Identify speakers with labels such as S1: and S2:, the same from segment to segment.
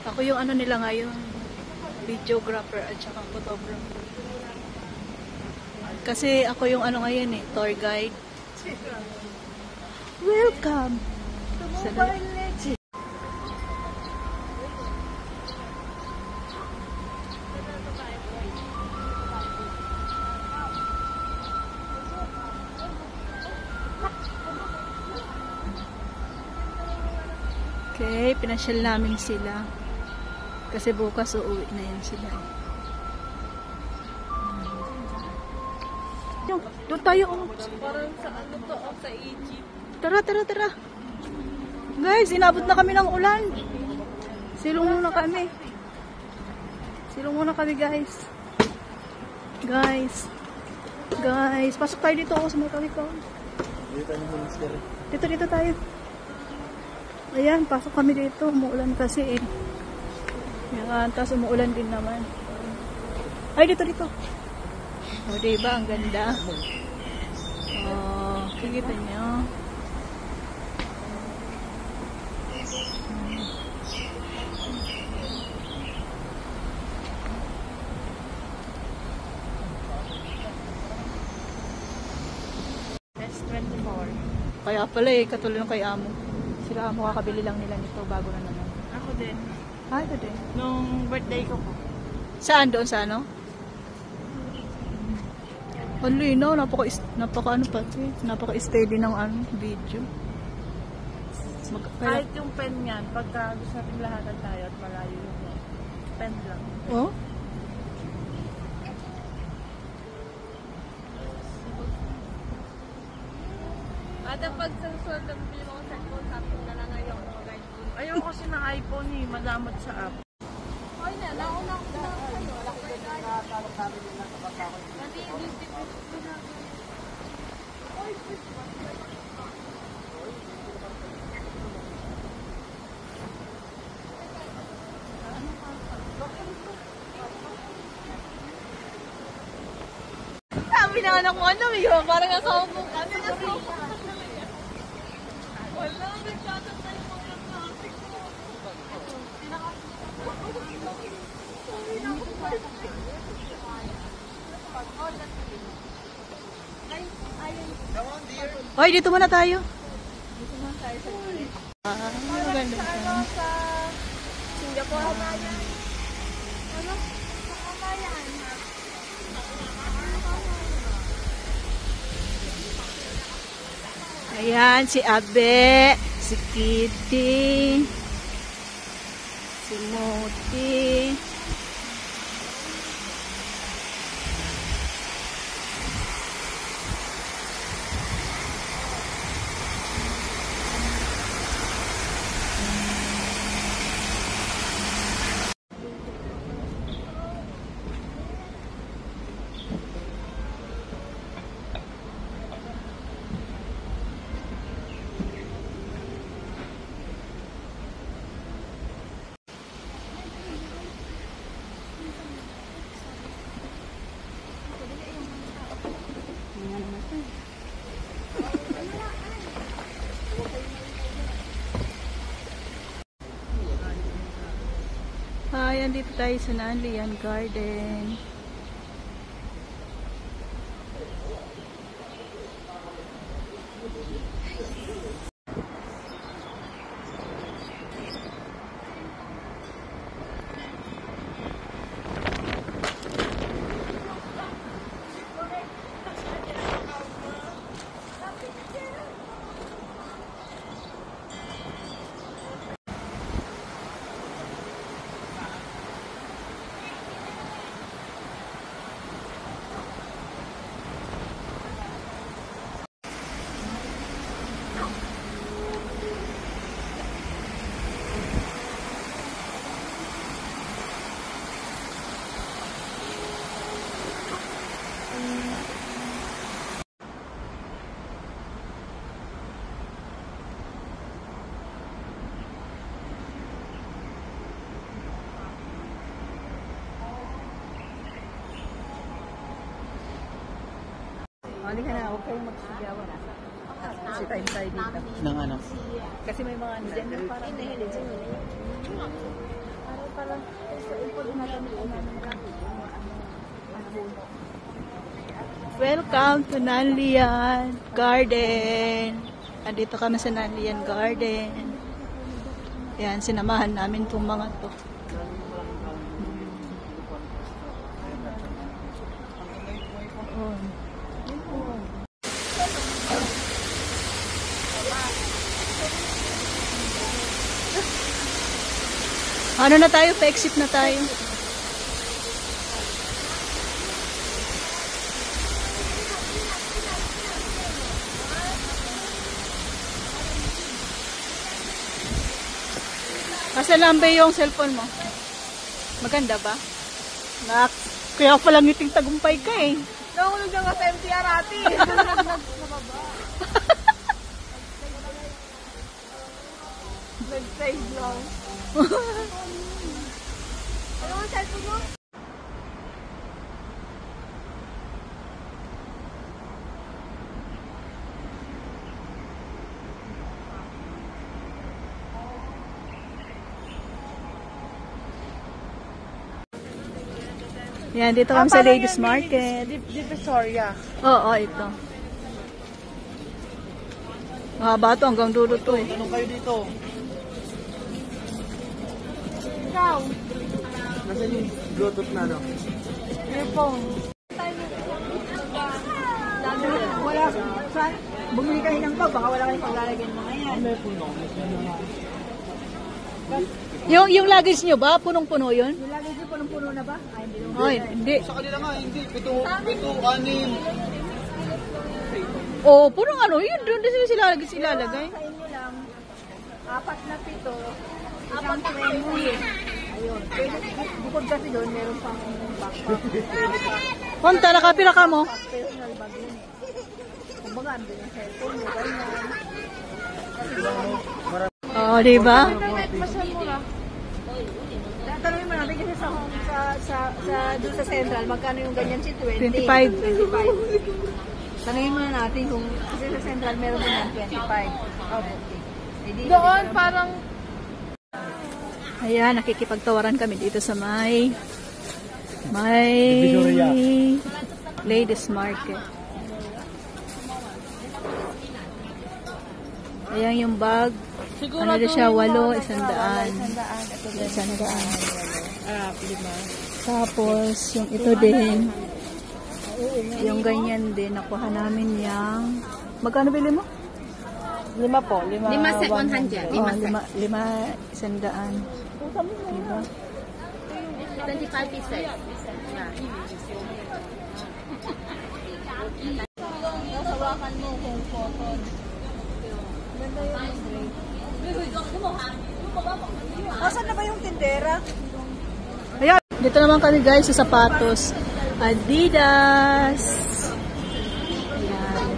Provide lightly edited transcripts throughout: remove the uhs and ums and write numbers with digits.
S1: Ako yung ano nila ngayon, videographer at saka photographer. Kasi ako yung ano ngayon eh, tour guide. Welcome! Okay, pinasyal namin sila. Kasi bukas uuwi na yan sila. Doon tayo.
S2: Parang sa ano to, sa Egypt.
S1: Tara, tara, tara. Guys, inabot na kami ng ulan. Silong muna kami. Silong muna kami, guys. Guys, pasok tayo dito ako sa mga kami ko. Dito tayo. Ayan, pasok kami dito. Umuulan kasi eh. Yan, tapos umuulan din naman. Ay, dito. O, diba? Ang ganda. Oh, kikita nyo.
S2: S24.
S1: Kaya pala eh, katulad ng kay Amo. Sila Amo kakabili lang nila nito bago na naman.
S2: Ako din.
S1: Ito din.
S2: Nung birthday ko po.
S1: Saan doon sa ano? Ang linaw, napaka-steady ng ano, video.
S2: Kahit yung pen yan, pagka gusto natin lahatan tayo at malayo yung pen lang.
S1: Oh?
S2: At pag susunod na bibili mo ng cellphone, Samsung na lang ngayon. Ayaw kasi ng iPhone eh, madamot sa app. Ay na, nauna ko na kayo. Wala ko din nakatalok namin din na kapag ako.
S1: Sabi na anak mo, ano yun? Parang nakaupo kami.
S2: Wala, nagtatat na yung mga traffic ko.
S1: Hoy, dito muna tayo.
S2: Dito naman tayo sa
S1: Maganda.
S2: sa Singapore. Ano? Sa Kamayan.
S1: Ayan, si Abe, si Kitty, si Moti. Hi, andito tayo sa Nanlian Garden. Hindi ka na, huwag kayong magsigawan. Kasi tayo dito.
S3: Nang ano?
S1: Kasi may mga ano dyan. Parang nahilig sa
S2: pala. Sa ipod natin
S1: Welcome to Nanlian Garden. Andito kami sa Nanlian Garden. Yan, sinamahan namin itong mga to. Oh. Ano na tayo? Pa-exit na tayo. Asa lang ba yung cellphone mo? Maganda ba? Kaya pala ngiting tagumpay ka eh.
S2: Nahulog na nga sa MTR ati. Nag-save lang. Ano ang cellphone mo?
S1: Yan, dito kami sa Ladies Market.
S2: Divisoria.
S1: Oo, ito. Mahaba to, hanggang dulo to eh.
S3: Tanong kayo dito.
S2: Ikaw.
S3: Nasaan yung Bluetooth na no?
S2: Earphone.
S1: Wala. Saan? Bumili kayo ng bag, baka wala kayong paglalagyan mo ngayon.
S3: May puno.
S1: Yung luggage nyo ba? Punong-puno yun?
S2: Yung lagi siya punong-puno na ba? Ay, hindi.
S1: Ay, hindi.
S3: Sa kanila nga, hindi. Pito, 6.
S1: Oh, punong ano? Yun, doon din sila ilalagay.
S2: Sa inyo lang, 4 na 7, isang 20. Ayun. Pwede, bukod kasi doon, meron pang backpack.
S1: Punta, nakapila ka mo?
S2: Personal bag yun eh. Kumbaga, andun yung cellphone mo, ganyan.
S1: Oo, diba?
S2: Masal mo na. Tanungin mo natin kasi doon sa Central, magkano yung ganyan si 20?
S1: 25.
S2: 25. Tanungin mo na natin kung kasi sa Central meron din yan 25. Okay.
S1: Doon, parang... Ayan, nakikipagtawaran kami dito sa may Ladies Market. Ayan yung bag. Ano na siya? 8, 100. 100. Tapos, yung ito din. Yung ganyan din. Nakuha namin yung... Magkano bili mo?
S2: 5 po. 5
S4: set 100.
S1: Oh, 5, 100. Diba?
S4: 25 pieces. Yeah.
S2: Nasawakan mo kung cotton. Ganda yun. Asan na ba yung tindera?
S1: Ayan, dito naman kami guys sa sapatos. Adidas. Ayan.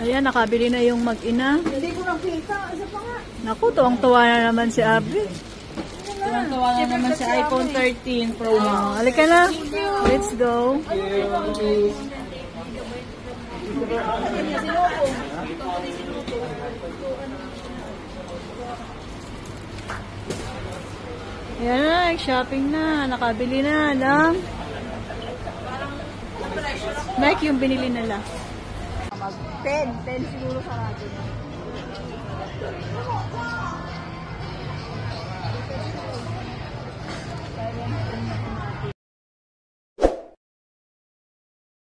S1: Ayan, nakabili na yung mag-ina.
S2: Hindi ko nakita. Isa pa nga.
S1: Naku, tuwang-tuwa na naman si Abby.
S2: Tuwang-tuwa na naman sa iPhone 13 Pro Max.
S1: Oh, halika na. Let's go. Ayan na, shopping na. Nakabili na ng Nike yung binili nila.
S2: 10 siguro sa atin.